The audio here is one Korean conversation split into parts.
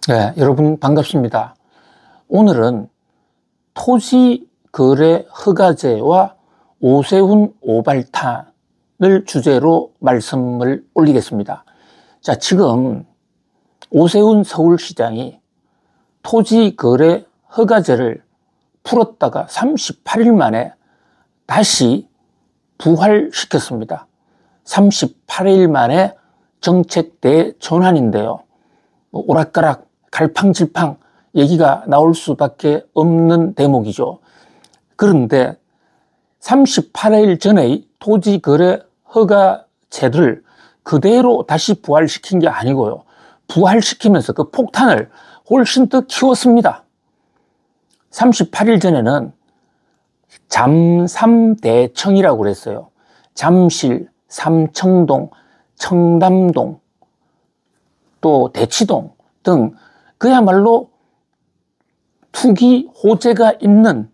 네, 여러분 반갑습니다. 오늘은 토지거래 허가제와 오세훈 오발탄을 주제로 말씀을 올리겠습니다. 자, 지금 오세훈 서울시장이 토지거래 허가제를 풀었다가 38일 만에 다시 부활시켰습니다. 38일 만에 정책 대전환인데요. 오락가락 갈팡질팡 얘기가 나올 수밖에 없는 대목이죠. 그런데 38일 전의 토지거래 허가제를 그대로 다시 부활시킨 게 아니고요. 부활시키면서 그 폭탄을 훨씬 더 키웠습니다. 38일 전에는 잠삼대청이라고 그랬어요. 잠실, 삼청동, 청담동, 또 대치동 등 그야말로 투기 호재가 있는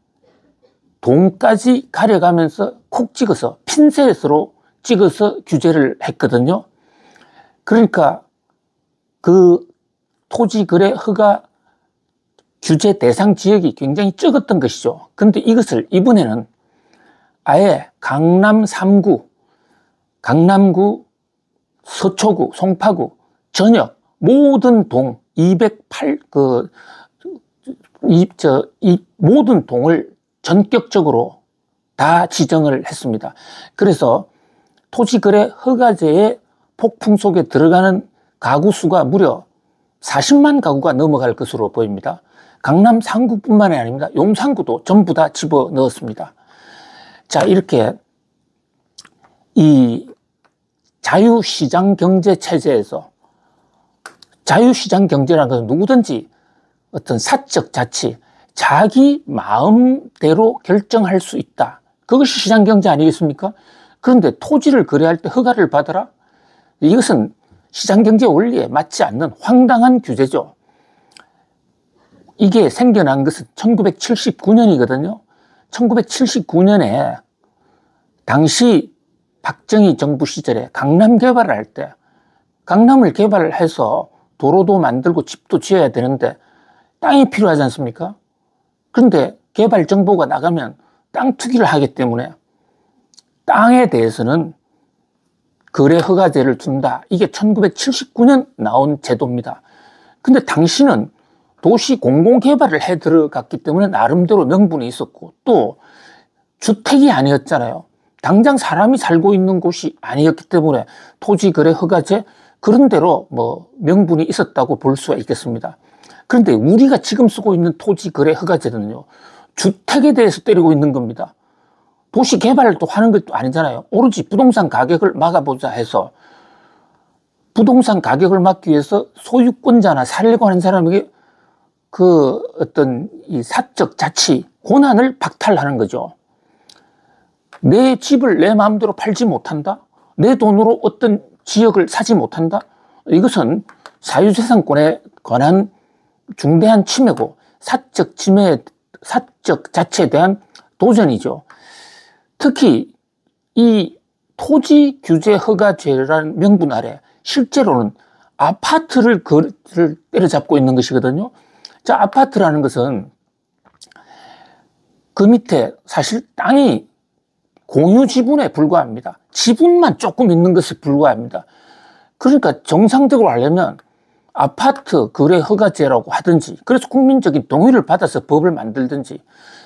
동까지 가려가면서 콕 찍어서 핀셋으로 찍어서 규제를 했거든요. 그러니까 그 토지거래 허가 규제 대상 지역이 굉장히 적었던 것이죠. 그런데 이것을 이번에는 아예 강남 3구, 강남구, 서초구, 송파구 전역 모든 동 208, 이 모든 동을 전격적으로 다 지정을 했습니다. 그래서 토지거래 허가제의 폭풍 속에 들어가는 가구 수가 무려 40만 가구가 넘어갈 것으로 보입니다. 강남 3구뿐만이 아닙니다. 용산구도 전부 다 집어 넣었습니다. 자, 이렇게 이 자유시장 경제 체제에서 자유시장 경제라는 것은 누구든지 어떤 사적 자치, 자기 마음대로 결정할 수 있다. 그것이 시장 경제 아니겠습니까? 그런데 토지를 거래할 때 허가를 받아라? 이것은 시장 경제 원리에 맞지 않는 황당한 규제죠. 이게 생겨난 것은 1979년이거든요. 1979년에 당시 박정희 정부 시절에 강남 개발을 할 때 강남을 개발을 해서 도로도 만들고 집도 지어야 되는데 땅이 필요하지 않습니까? 그런데 개발 정보가 나가면 땅 투기를 하기 때문에 땅에 대해서는 거래 허가제를 준다. 이게 1979년 나온 제도입니다. 근데 당시는 도시 공공개발을 해 들어갔기 때문에 나름대로 명분이 있었고 또 주택이 아니었잖아요. 당장 사람이 살고 있는 곳이 아니었기 때문에 토지거래 허가제 그런 대로 명분이 있었다고 볼 수가 있겠습니다. 그런데 우리가 지금 쓰고 있는 토지거래 허가제는요, 주택에 대해서 때리고 있는 겁니다. 도시 개발을 또 하는 것도 아니잖아요. 오로지 부동산 가격을 막아보자 해서 부동산 가격을 막기 위해서 소유권자나 살려고 하는 사람에게 그 어떤 이 사적 자치 권한을 박탈하는 거죠. 내 집을 내 마음대로 팔지 못한다? 내 돈으로 어떤 지역을 사지 못한다? 이것은 사유재산권에 관한 중대한 침해고 사적 자체에 대한 도전이죠. 특히 이 토지 규제 허가제라는 명분 아래 실제로는 아파트를 때려잡고 있는 것이거든요. 자, 아파트라는 것은 그 밑에 사실 땅이 공유 지분에 불과합니다. 지분만 조금 있는 것에 불과합니다. 그러니까 정상적으로 하려면 아파트 거래 허가제라고 하든지 그래서 국민적인 동의를 받아서 법을 만들든지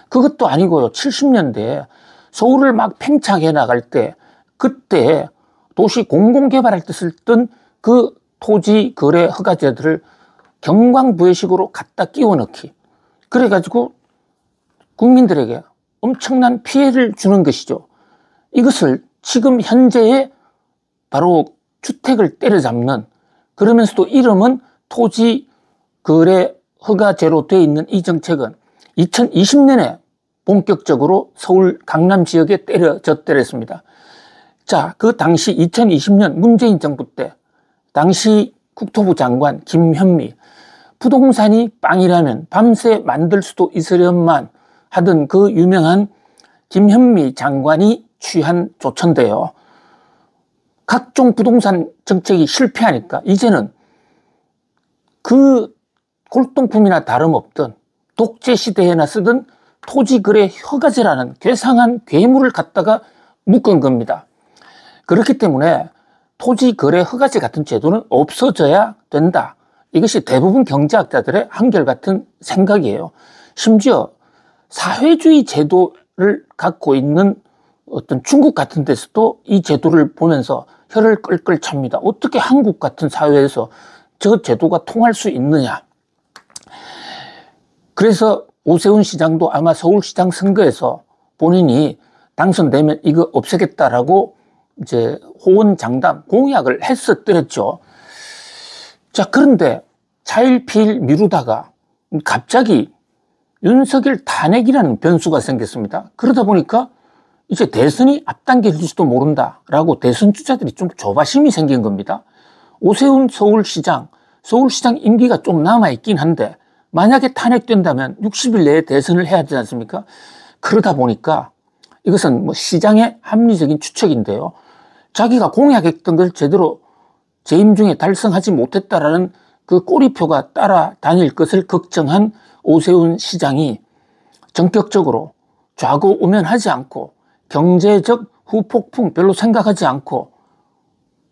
그것도 아니고요. 70년대에 서울을 막 팽창해 나갈 때 그때 도시 공공개발할 때 쓰던 그 토지 거래 허가제들을 경광부회식으로 갖다 끼워 넣기. 그래가지고 국민들에게 엄청난 피해를 주는 것이죠. 이것을 지금 현재의 바로 주택을 때려잡는 그러면서도 이름은 토지 거래 허가제로 되어 있는 이 정책은 2020년에 본격적으로 서울 강남 지역에 때렸습니다. 자, 그 당시 2020년 문재인 정부 때 당시 국토부 장관 김현미 부동산이 빵이라면 밤새 만들 수도 있으련만 하던 그 유명한 김현미 장관이 취한 조처인데요. 각종 부동산 정책이 실패하니까 이제는 그 골동품이나 다름없던 독재 시대에나 쓰던 토지거래 허가제라는 괴상한 괴물을 갖다가 묶은 겁니다. 그렇기 때문에 토지거래 허가제 같은 제도는 없어져야 된다. 이것이 대부분 경제학자들의 한결같은 생각이에요. 심지어 사회주의 제도를 갖고 있는 어떤 중국 같은 데서도 이 제도를 보면서 혀를 끌끌 찹니다. 어떻게 한국 같은 사회에서 저 제도가 통할 수 있느냐. 그래서 오세훈 시장도 아마 서울시장 선거에서 본인이 당선되면 이거 없애겠다라고 이제 호언장담 공약을 했었더랬죠. 자, 그런데 차일피일 미루다가 갑자기 윤석열 탄핵이라는 변수가 생겼습니다. 그러다 보니까 이제 대선이 앞당겨질지도 모른다라고 대선 주자들이 좀 조바심이 생긴 겁니다. 오세훈 서울시장 임기가 좀 남아있긴 한데 만약에 탄핵된다면 60일 내에 대선을 해야 되지 않습니까? 그러다 보니까 이것은 뭐 시장의 합리적인 추측인데요. 자기가 공약했던 걸 제대로 재임 중에 달성하지 못했다라는 그 꼬리표가 따라다닐 것을 걱정한 오세훈 시장이 전격적으로 좌고우면하지 않고 경제적 후폭풍 별로 생각하지 않고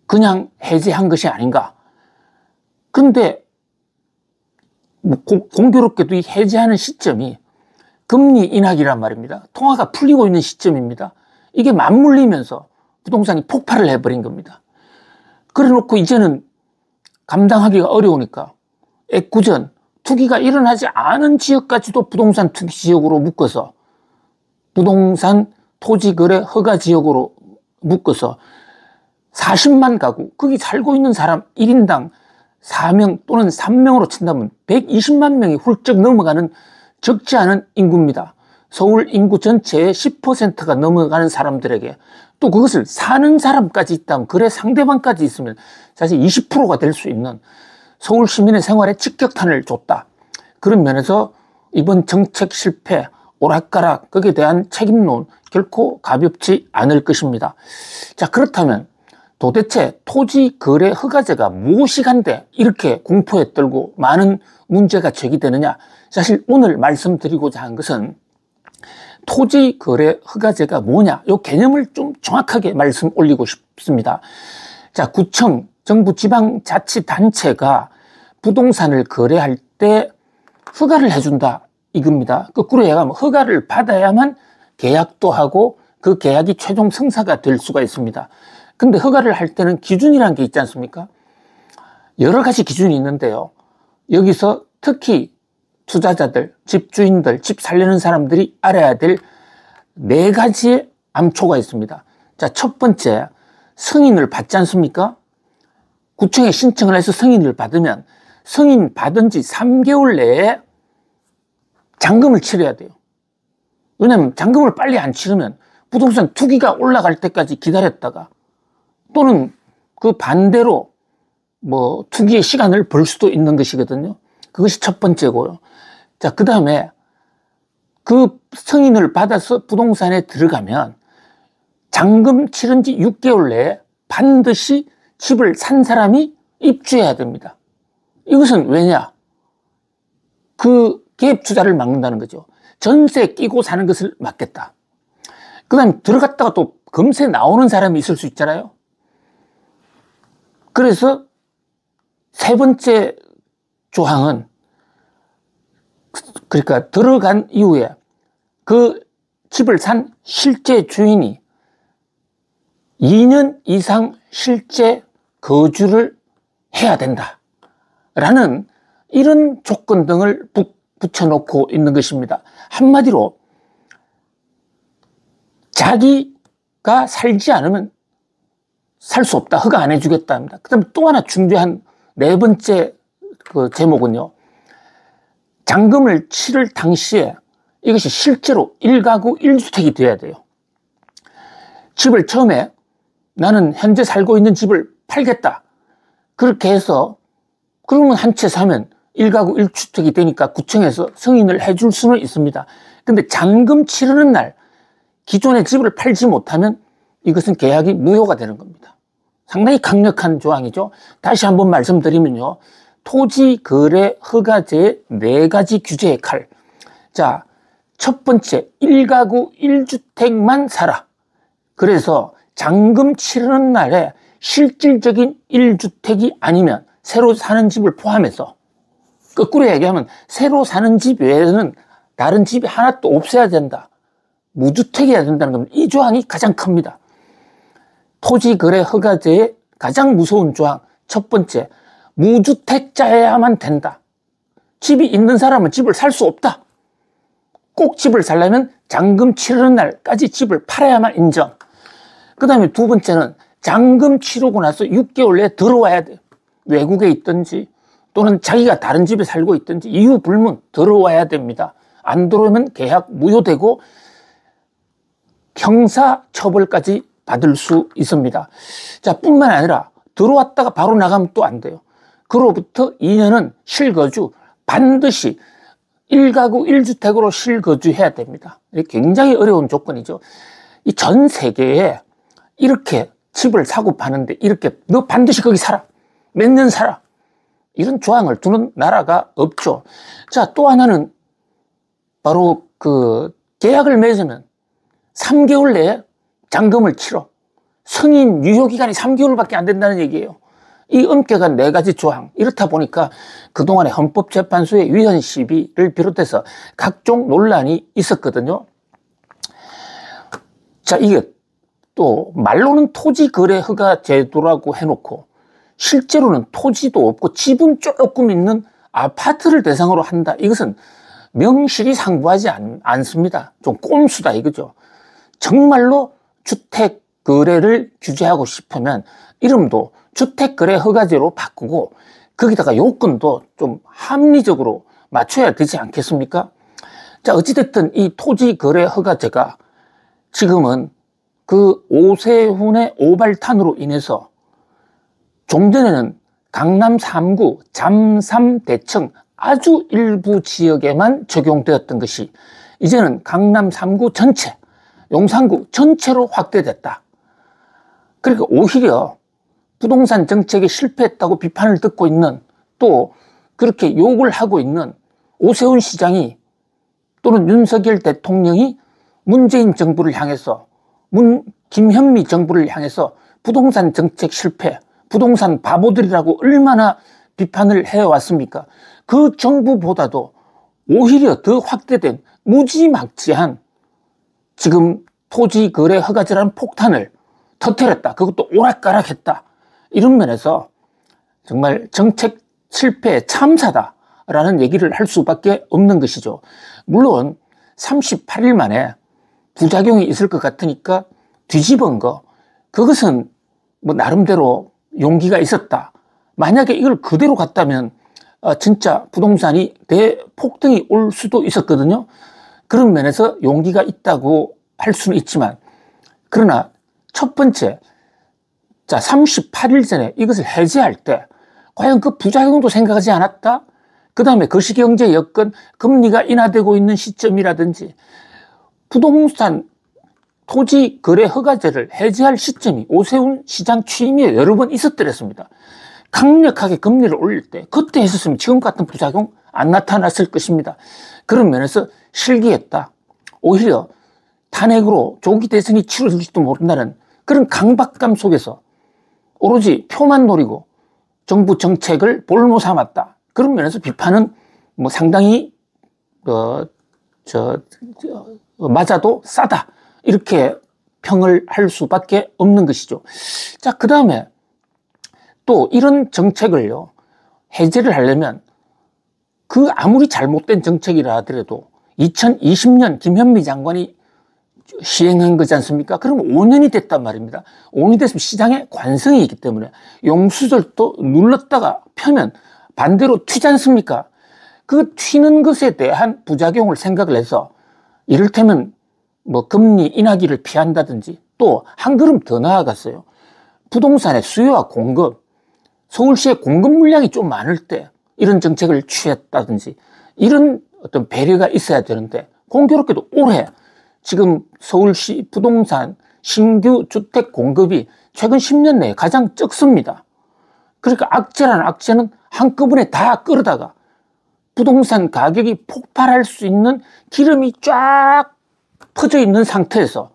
그냥 해제한 것이 아닌가. 그런데 공교롭게도 이 해제하는 시점이 금리 인하기란 말입니다. 통화가 풀리고 있는 시점입니다. 이게 맞물리면서 부동산이 폭발을 해버린 겁니다. 그래 놓고 이제는 감당하기가 어려우니까 애꿎은 투기가 일어나지 않은 지역까지도 부동산 투기 지역으로 묶어서 부동산 토지거래 허가 지역으로 묶어서 40만 가구, 거기 살고 있는 사람 1인당 4명 또는 3명으로 친다면 120만 명이 훌쩍 넘어가는 적지 않은 인구입니다. 서울 인구 전체의 10%가 넘어가는 사람들에게 또 그것을 사는 사람까지 있다면, 그래 상대방까지 있으면 사실 20%가 될 수 있는 서울 시민의 생활에 직격탄을 줬다. 그런 면에서 이번 정책 실패, 오락가락, 거기에 대한 책임론 결코 가볍지 않을 것입니다. 자, 그렇다면 도대체 토지거래 허가제가 무엇이간데 이렇게 공포에 떨고 많은 문제가 제기되느냐. 사실 오늘 말씀드리고자 한 것은 토지거래 허가제가 뭐냐, 이 개념을 좀 정확하게 말씀 올리고 싶습니다. 자, 구청, 정부 지방자치단체가 부동산을 거래할 때 허가를 해준다 이겁니다. 거꾸로 얘기하면 허가를 받아야만 계약도 하고 그 계약이 최종 성사가 될 수가 있습니다. 근데 허가를 할 때는 기준이라는 게 있지 않습니까? 여러 가지 기준이 있는데요. 여기서 특히 투자자들, 집주인들, 집 살려는 사람들이 알아야 될 4가지의 암초가 있습니다. 자, 첫 번째, 승인을 받지 않습니까? 구청에 신청을 해서 승인을 받으면 승인 받은 지 3개월 내에 잔금을 치러야 돼요. 왜냐하면 잔금을 빨리 안 치르면 부동산 투기가 올라갈 때까지 기다렸다가 또는 그 반대로 뭐 투기의 시간을 벌 수도 있는 것이거든요. 그것이 첫 번째고요. 자, 그 다음에 그 승인을 받아서 부동산에 들어가면 잔금 치른 지 6개월 내에 반드시 집을 산 사람이 입주해야 됩니다. 이것은 왜냐? 그 갭 투자를 막는다는 거죠. 전세 끼고 사는 것을 막겠다. 그 다음에 들어갔다가 또 금세 나오는 사람이 있을 수 있잖아요. 그래서 세 번째 조항은, 그러니까 들어간 이후에 그 집을 산 실제 주인이 2년 이상 실제 거주를 해야 된다 라는 이런 조건 등을 붙여놓고 있는 것입니다. 한마디로 자기가 살지 않으면 살 수 없다, 허가 안 해주겠다 합니다. 그 다음에 또 하나 중요한 4번째 그 제목은요, 잔금을 치를 당시에 이것이 실제로 1가구 1주택이 되어야 돼요. 집을 처음에 나는 현재 살고 있는 집을 팔겠다, 그렇게 해서 그러면 한 채 사면 1가구 1주택이 되니까 구청에서 승인을 해줄 수는 있습니다. 근데 잔금 치르는 날 기존의 집을 팔지 못하면 이것은 계약이 무효가 되는 겁니다. 상당히 강력한 조항이죠. 다시 한번 말씀드리면요, 토지거래허가제의 4가지 규제의 칼. 자, 첫 번째, 1가구 1주택만 사라. 그래서 잔금 치르는 날에 실질적인 1주택이 아니면 새로 사는 집을 포함해서, 거꾸로 얘기하면 새로 사는 집 외에는 다른 집이 하나도 없어야 된다. 무주택이어야 된다는 겁니다. 이 조항이 가장 큽니다. 토지거래허가제의 가장 무서운 조항, 첫 번째, 무주택자여야만 된다. 집이 있는 사람은 집을 살 수 없다. 꼭 집을 살려면 잔금 치르는 날까지 집을 팔아야만 인정. 그 다음에 두 번째는 잔금 치르고 나서 6개월 내에 들어와야 돼. 외국에 있든지 또는 자기가 다른 집에 살고 있든지 이유 불문 들어와야 됩니다. 안 들어오면 계약 무효되고 형사처벌까지 받을 수 있습니다. 자, 뿐만 아니라 들어왔다가 바로 나가면 또 안 돼요. 그로부터 2년은 실거주, 반드시 1가구 1주택으로 실거주해야 됩니다. 굉장히 어려운 조건이죠. 이 전 세계에 이렇게 집을 사고 파는데 이렇게 너 반드시 거기 살아. 몇 년 살아. 이런 조항을 두는 나라가 없죠. 자, 또 하나는 바로 계약을 맺으면 3개월 내에 잔금을 치러. 승인 유효기간이 3개월밖에 안 된다는 얘기예요. 이 엄격한 4가지 조항. 이렇다 보니까 그동안에 헌법재판소의 위헌 시비를 비롯해서 각종 논란이 있었거든요. 자, 이게 또 말로는 토지거래허가 제도라고 해놓고 실제로는 토지도 없고 집은 조금 있는 아파트를 대상으로 한다. 이것은 명실이 상부하지 않습니다. 좀 꼼수다 이거죠. 정말로 주택 거래를 규제하고 싶으면 이름도 주택거래허가제로 바꾸고 거기다가 요건도 좀 합리적으로 맞춰야 되지 않겠습니까? 자, 어찌됐든 이 토지거래허가제가 지금은 그 오세훈의 오발탄으로 인해서 좀 전에는 강남 3구, 잠삼, 대청 아주 일부 지역에만 적용되었던 것이 이제는 강남 3구 전체, 용산구 전체로 확대됐다. 그러니까 오히려 부동산 정책에 실패했다고 비판을 듣고 있는, 또 그렇게 욕을 하고 있는 오세훈 시장이 또는 윤석열 대통령이 문재인 정부를 향해서, 김현미 정부를 향해서 부동산 정책 실패, 부동산 바보들이라고 얼마나 비판을 해왔습니까? 그 정부보다도 오히려 더 확대된 무지막지한 지금 토지거래허가제라는 폭탄을 터뜨렸다. 그것도 오락가락했다. 이런 면에서 정말 정책 실패의 참사다라는 얘기를 할 수밖에 없는 것이죠. 물론 38일 만에 부작용이 있을 것 같으니까 뒤집은 거, 그것은 뭐 나름대로 용기가 있었다. 만약에 이걸 그대로 갔다면 진짜 부동산이 대폭등이 올 수도 있었거든요. 그런 면에서 용기가 있다고 할 수는 있지만, 그러나 첫 번째, 자, 38일 전에 이것을 해제할 때 과연 그 부작용도 생각하지 않았다? 그 다음에 거시경제 여건, 금리가 인하되고 있는 시점이라든지 부동산 토지거래허가제를 해제할 시점이 오세훈 시장 취임에 여러 번 있었더랬습니다. 강력하게 금리를 올릴 때 그때 했었으면 지금 같은 부작용 안 나타났을 것입니다. 그런 면에서 실기했다. 오히려 탄핵으로 조기 대선이 치러질지도 모른다는 그런 강박감 속에서 오로지 표만 노리고 정부 정책을 볼모 삼았다. 그런 면에서 비판은 뭐 상당히 맞아도 싸다. 이렇게 평을 할 수밖에 없는 것이죠. 자, 그 다음에 또 이런 정책을요, 해제를 하려면 그 아무리 잘못된 정책이라 하더라도 2020년 김현미 장관이 시행한 거지 않습니까? 그럼 5년이 됐단 말입니다. 5년이 됐으면 시장에 관성이 있기 때문에 용수절도 눌렀다가 펴면 반대로 튀지 않습니까? 그 튀는 것에 대한 부작용을 생각을 해서 이를테면 뭐 금리 인하기를 피한다든지, 또 한 걸음 더 나아갔어요. 부동산의 수요와 공급, 서울시의 공급 물량이 좀 많을 때 이런 정책을 취했다든지 이런 어떤 배려가 있어야 되는데, 공교롭게도 올해 지금 서울시 부동산 신규 주택 공급이 최근 10년 내에 가장 적습니다. 그러니까 악재라는 악재는 한꺼번에 다 끌어다가 부동산 가격이 폭발할 수 있는 기름이 쫙 퍼져 있는 상태에서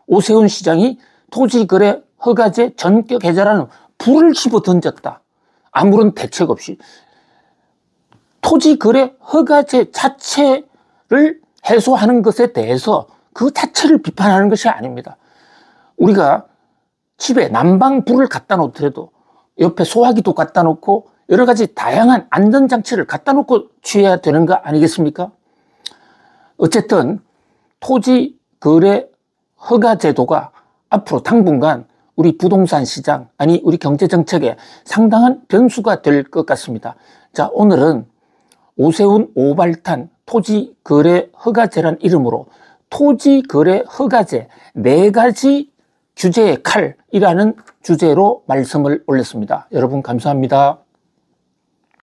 오세훈 시장이 토지거래 허가제 전격 해제라는 불을 집어 던졌다. 아무런 대책 없이. 토지거래 허가제 자체를 해소하는 것에 대해서 그 자체를 비판하는 것이 아닙니다. 우리가 집에 난방불을 갖다 놓더라도 옆에 소화기도 갖다 놓고 여러 가지 다양한 안전장치를 갖다 놓고 취해야 되는 거 아니겠습니까? 어쨌든 토지거래 허가제도가 앞으로 당분간 우리 부동산 시장, 아니 우리 경제정책에 상당한 변수가 될 것 같습니다. 자, 오늘은 오세훈 오발탄 토지거래 허가제란 이름으로 토지거래 허가제 4가지 규제의 칼이라는 주제로 말씀을 올렸습니다. 여러분 감사합니다.